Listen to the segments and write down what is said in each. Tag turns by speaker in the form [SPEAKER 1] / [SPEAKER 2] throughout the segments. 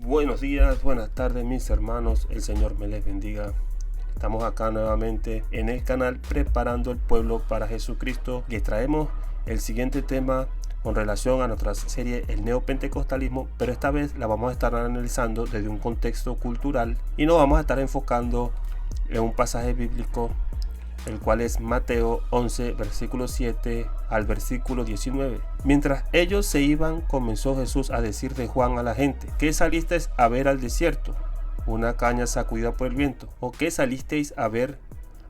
[SPEAKER 1] Buenos días, buenas tardes mis hermanos, el Señor me les bendiga. Estamos acá nuevamente en el canal Preparando el Pueblo para Jesucristo. Les traemos el siguiente tema con relación a nuestra serie El Neopentecostalismo, pero esta vez la vamos a estar analizando desde un contexto cultural y nos vamos a estar enfocando en un pasaje bíblico, el cual es Mateo 11, versículo 7 al versículo 19. Mientras ellos se iban, comenzó Jesús a decir de Juan a la gente: ¿qué salisteis a ver al desierto? ¿Una caña sacudida por el viento? ¿O qué salisteis a ver?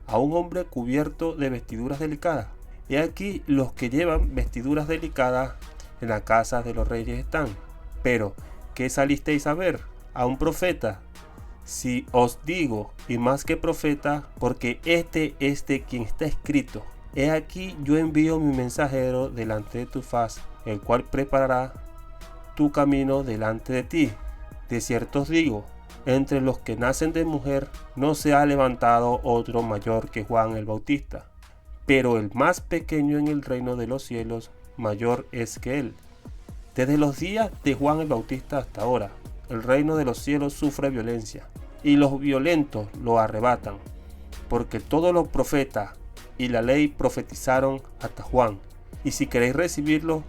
[SPEAKER 1] ¿A un hombre cubierto de vestiduras delicadas? He aquí los que llevan vestiduras delicadas en la casa de los reyes están. Pero, ¿qué salisteis a ver? ¿A un profeta? Si os digo, y más que profeta, porque este es de quien está escrito: he aquí yo envío mi mensajero delante de tu faz, el cual preparará tu camino delante de ti. De cierto os digo, entre los que nacen de mujer no se ha levantado otro mayor que Juan el Bautista, pero el más pequeño en el reino de los cielos mayor es que él. Desde los días de Juan el Bautista hasta ahora, el reino de los cielos sufre violencia, y los violentos lo arrebatan, porque todos los profetas y la ley profetizaron hasta Juan. Y si queréis recibirlo,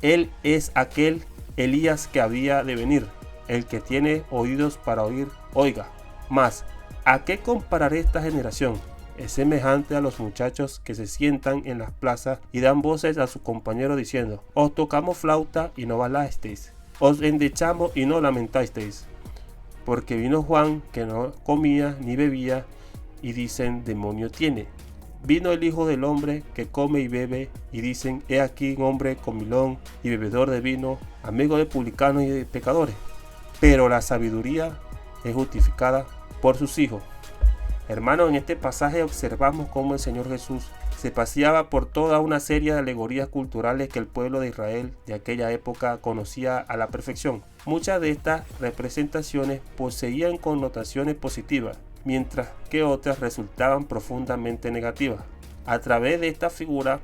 [SPEAKER 1] él es aquel Elías que había de venir. El que tiene oídos para oír, oiga. Mas, ¿a qué compararé esta generación? Es semejante a los muchachos que se sientan en las plazas y dan voces a su compañero diciendo: os tocamos flauta y no bailasteis, os endechamos y no lamentasteis. Porque vino Juan, que no comía ni bebía, y dicen: demonio tiene. Vino el Hijo del Hombre, que come y bebe, y dicen: he aquí un hombre comilón y bebedor de vino, amigo de publicanos y de pecadores. Pero la sabiduría es justificada por sus hijos. Hermanos, en este pasaje observamos cómo el Señor Jesús se paseaba por toda una serie de alegorías culturales que el pueblo de Israel de aquella época conocía a la perfección. Muchas de estas representaciones poseían connotaciones positivas, mientras que otras resultaban profundamente negativas. A través de esta figura,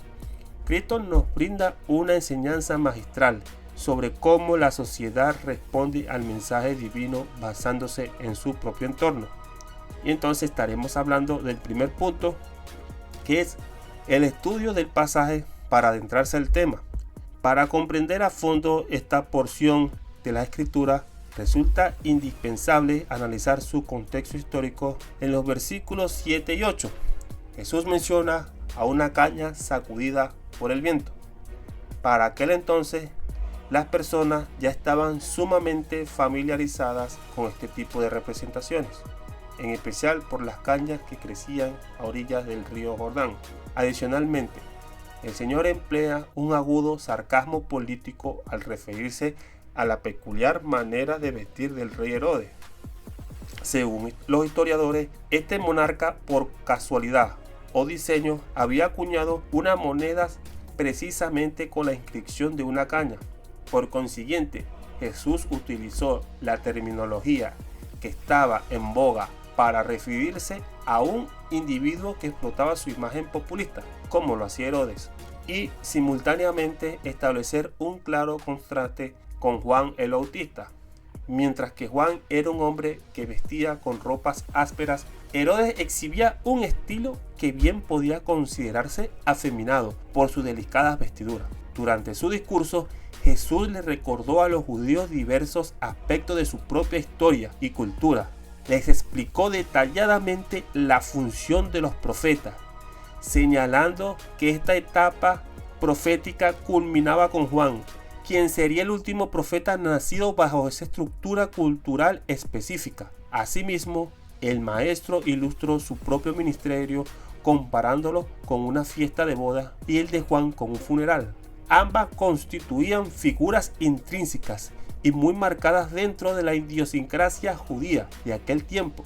[SPEAKER 1] Cristo nos brinda una enseñanza magistral sobre cómo la sociedad responde al mensaje divino basándose en su propio entorno. Y entonces estaremos hablando del primer punto, que es el estudio del pasaje para adentrarse al tema. Para comprender a fondo esta porción de la escritura, resulta indispensable analizar su contexto histórico. En los versículos 7 y 8, Jesús menciona a una caña sacudida por el viento. Para aquel entonces, las personas ya estaban sumamente familiarizadas con este tipo de representaciones, en especial por las cañas que crecían a orillas del río Jordán. Adicionalmente, el Señor emplea un agudo sarcasmo político al referirse a la peculiar manera de vestir del rey Herodes. Según los historiadores, este monarca, por casualidad o diseño, había acuñado unas monedas precisamente con la inscripción de una caña. Por consiguiente, Jesús utilizó la terminología que estaba en boga para referirse a un individuo que explotaba su imagen populista, como lo hacía Herodes, y simultáneamente establecer un claro contraste con Juan el Bautista. Mientras que Juan era un hombre que vestía con ropas ásperas, Herodes exhibía un estilo que bien podía considerarse afeminado por sus delicadas vestiduras. Durante su discurso, Jesús le recordó a los judíos diversos aspectos de su propia historia y cultura. Les explicó detalladamente la función de los profetas, señalando que esta etapa profética culminaba con Juan, quien sería el último profeta nacido bajo esa estructura cultural específica. Asimismo, el maestro ilustró su propio ministerio comparándolo con una fiesta de boda y el de Juan con un funeral. Ambas constituían figuras intrínsecas y muy marcadas dentro de la idiosincrasia judía de aquel tiempo.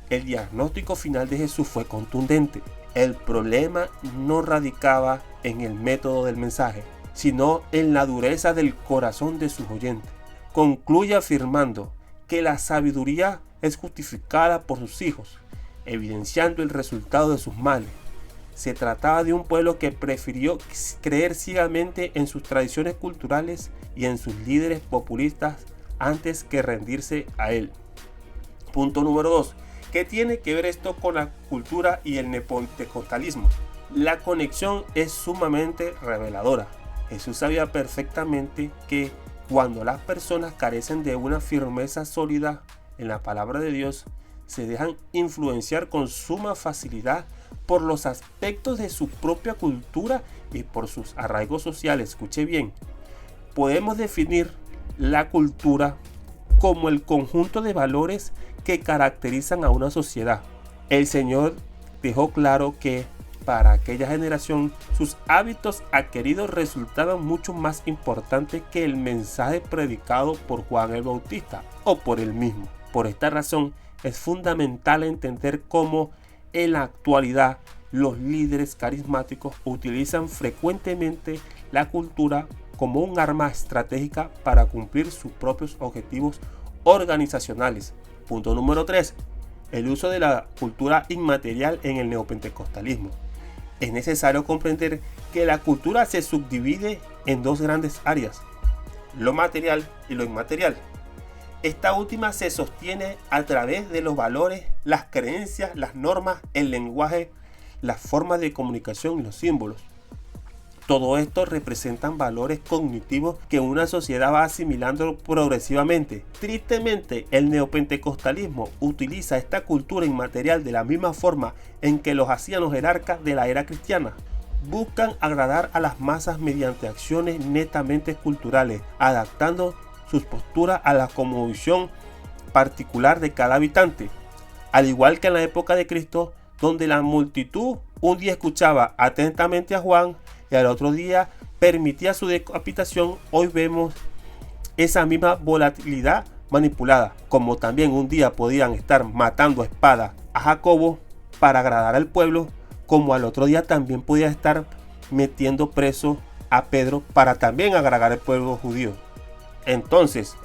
[SPEAKER 1] El diagnóstico final de Jesús fue contundente. El problema no radicaba en el método del mensaje, sino en la dureza del corazón de sus oyentes. Concluye afirmando que la sabiduría es justificada por sus hijos, evidenciando el resultado de sus males. Se trataba de un pueblo que prefirió creer ciegamente en sus tradiciones culturales y en sus líderes populistas antes que rendirse a él. Punto número 2. ¿Qué tiene que ver esto con la cultura y el neopentecostalismo? La conexión es sumamente reveladora. Jesús sabía perfectamente que cuando las personas carecen de una firmeza sólida en la palabra de Dios, se dejan influenciar con suma facilidad por los aspectos de su propia cultura y por sus arraigos sociales. Escuche bien, podemos definir la cultura como el conjunto de valores que caracterizan a una sociedad. El Señor dejó claro que para aquella generación sus hábitos adquiridos resultaban mucho más importantes que el mensaje predicado por Juan el Bautista o por él mismo. Por esta razón es fundamental entender cómo en la actualidad los líderes carismáticos utilizan frecuentemente la cultura como un arma estratégica para cumplir sus propios objetivos organizacionales. Punto número 3. El uso de la cultura inmaterial en el neopentecostalismo. Es necesario comprender que la cultura se subdivide en dos grandes áreas, lo material y lo inmaterial. Esta última se sostiene a través de los valores, las creencias, las normas, el lenguaje, las formas de comunicación y los símbolos. Todo esto representan valores cognitivos que una sociedad va asimilando progresivamente. Tristemente, el neopentecostalismo utiliza esta cultura inmaterial de la misma forma en que los hacían los jerarcas de la era cristiana. Buscan agradar a las masas mediante acciones netamente culturales, adaptando sus posturas a la cosmovisión particular de cada habitante. Al igual que en la época de Cristo, donde la multitud un día escuchaba atentamente a Juan y al otro día permitía su decapitación, hoy vemos esa misma volatilidad manipulada, como también un día podían estar matando a espada a Jacobo para agradar al pueblo, como al otro día también podía estar metiendo preso a Pedro para también agradar al pueblo judío. Entonces,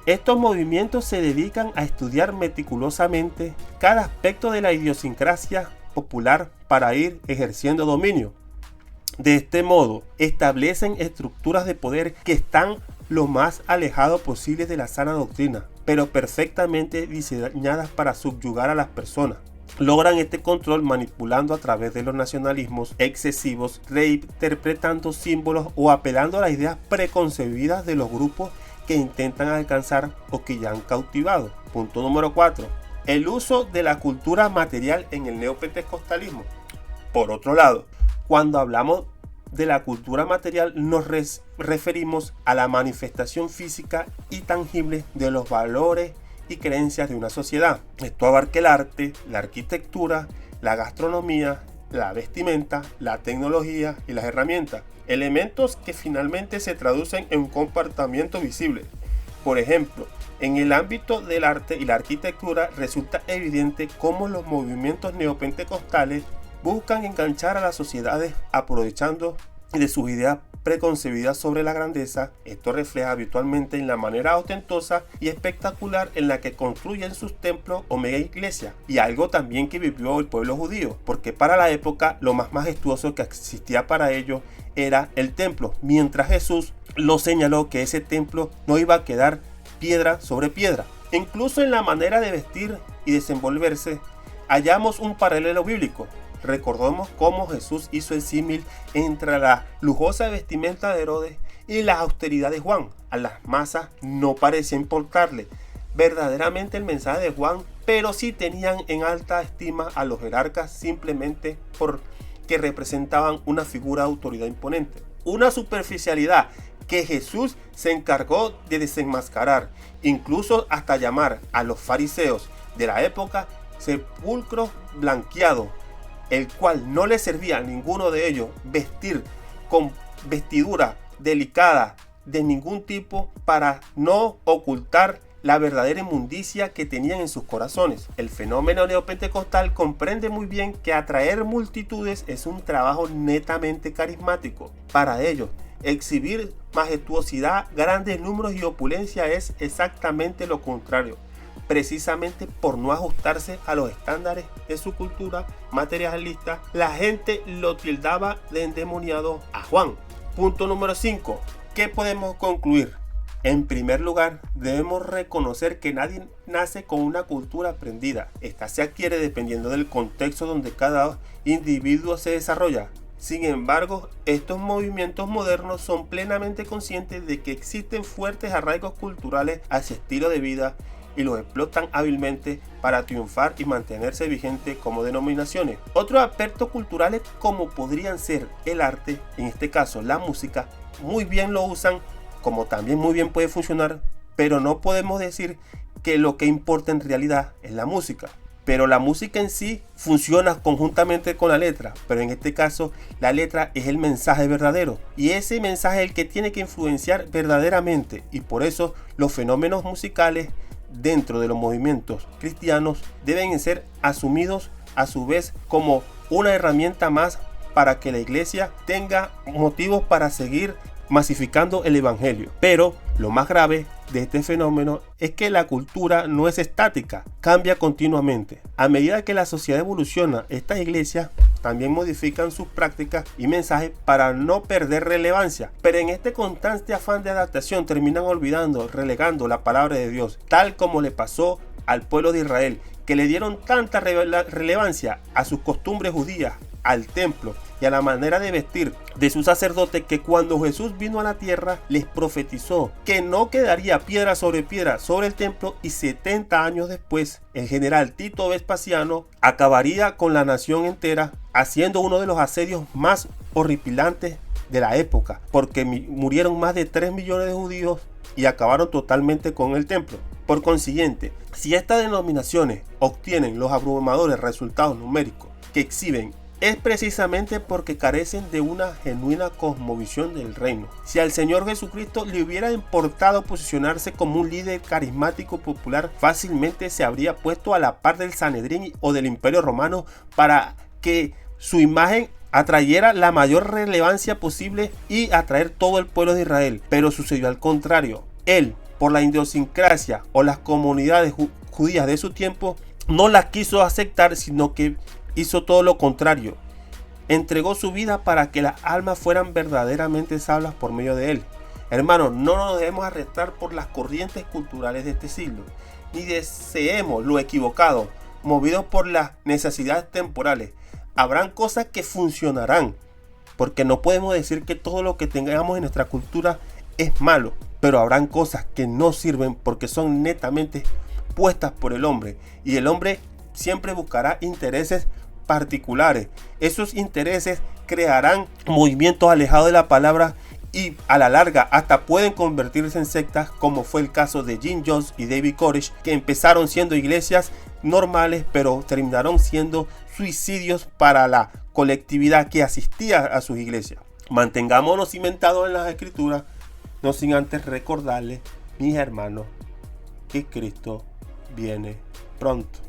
[SPEAKER 1] estos movimientos se dedican a estudiar meticulosamente cada aspecto de la idiosincrasia popular para ir ejerciendo dominio. De este modo, establecen estructuras de poder que están lo más alejados posible de la sana doctrina, pero perfectamente diseñadas para subyugar a las personas. Logran este control manipulando a través de los nacionalismos excesivos, reinterpretando símbolos o apelando a las ideas preconcebidas de los grupos que intentan alcanzar o que ya han cautivado. Punto número 4. El uso de la cultura material en el neopentecostalismo. Por otro lado, cuando hablamos de la cultura material nos referimos a la manifestación física y tangible de los valores y creencias de una sociedad. Esto abarca el arte, la arquitectura, la gastronomía, la vestimenta, la tecnología y las herramientas. Elementos que finalmente se traducen en un comportamiento visible. Por ejemplo, en el ámbito del arte y la arquitectura resulta evidente cómo los movimientos neopentecostales buscan enganchar a las sociedades aprovechando de sus ideas preconcebidas sobre la grandeza. Esto refleja habitualmente en la manera ostentosa y espectacular en la que construyen sus templos o mega iglesias, y algo también que vivió el pueblo judío, porque para la época lo más majestuoso que existía para ellos era el templo, mientras Jesús lo señaló que ese templo no iba a quedar piedra sobre piedra. Incluso en la manera de vestir y desenvolverse hallamos un paralelo bíblico. Recordemos cómo Jesús hizo el símil entre la lujosa vestimenta de Herodes y la austeridad de Juan. A las masas no parecía importarle verdaderamente el mensaje de Juan, pero sí tenían en alta estima a los jerarcas simplemente porque representaban una figura de autoridad imponente. Una superficialidad que Jesús se encargó de desenmascarar, incluso hasta llamar a los fariseos de la época sepulcros blanqueados, el cual no le servía a ninguno de ellos vestir con vestidura delicada de ningún tipo para no ocultar la verdadera inmundicia que tenían en sus corazones. El fenómeno neopentecostal comprende muy bien que atraer multitudes es un trabajo netamente carismático. Para ellos, exhibir majestuosidad, grandes números y opulencia es exactamente lo contrario. Precisamente por no ajustarse a los estándares de su cultura materialista, la gente lo tildaba de endemoniado a Juan. Punto número 5. ¿Qué podemos concluir? En primer lugar, debemos reconocer que nadie nace con una cultura aprendida. Esta se adquiere dependiendo del contexto donde cada individuo se desarrolla. Sin embargo, estos movimientos modernos son plenamente conscientes de que existen fuertes arraigos culturales a ese estilo de vida y los explotan hábilmente para triunfar y mantenerse vigentes como denominaciones. Otros aspectos culturales, como podrían ser el arte, en este caso la música, muy bien lo usan, como también muy bien puede funcionar, pero no podemos decir que lo que importa en realidad es la música. Pero la música en sí funciona conjuntamente con la letra, pero en este caso la letra es el mensaje verdadero y ese mensaje es el que tiene que influenciar verdaderamente, y por eso los fenómenos musicales dentro de los movimientos cristianos deben ser asumidos a su vez como una herramienta más para que la iglesia tenga motivos para seguir masificando el evangelio. Pero lo más grave de este fenómeno es que la cultura no es estática, cambia continuamente. A medida que la sociedad evoluciona, estas iglesias también modifican sus prácticas y mensajes para no perder relevancia, pero en este constante afán de adaptación terminan olvidando, relegando la palabra de Dios, tal como le pasó al pueblo de Israel, que le dieron tanta relevancia a sus costumbres judías, al templo y a la manera de vestir de su sacerdote, que cuando Jesús vino a la tierra les profetizó que no quedaría piedra sobre el templo, y 70 años después el general Tito Vespasiano acabaría con la nación entera, haciendo uno de los asedios más horripilantes de la época, porque murieron más de 3 millones de judíos y acabaron totalmente con el templo. Por consiguiente, si estas denominaciones obtienen los abrumadores resultados numéricos que exhiben, es precisamente porque carecen de una genuina cosmovisión del reino. Si al Señor Jesucristo le hubiera importado posicionarse como un líder carismático popular, fácilmente se habría puesto a la par del Sanedrín o del Imperio Romano para que su imagen atrayera la mayor relevancia posible y atraer todo el pueblo de Israel. Pero sucedió al contrario. Él, por la idiosincrasia o las comunidades judías de su tiempo, no las quiso aceptar, sino que hizo todo lo contrario. Entregó su vida para que las almas fueran verdaderamente salvas por medio de él. Hermanos, no nos debemos arrestar por las corrientes culturales de este siglo, ni deseemos lo equivocado, movidos por las necesidades temporales. Habrán cosas que funcionarán, porque no podemos decir que todo lo que tengamos en nuestra cultura es malo, pero habrán cosas que no sirven porque son netamente puestas por el hombre, y el hombre siempre buscará intereses particulares. Esos intereses crearán movimientos alejados de la palabra y a la larga hasta pueden convertirse en sectas, como fue el caso de Jim Jones y David Koresh, que empezaron siendo iglesias normales pero terminaron siendo suicidios para la colectividad que asistía a sus iglesias. Mantengámonos cimentados en las escrituras, no sin antes recordarles, mis hermanos, que Cristo viene pronto.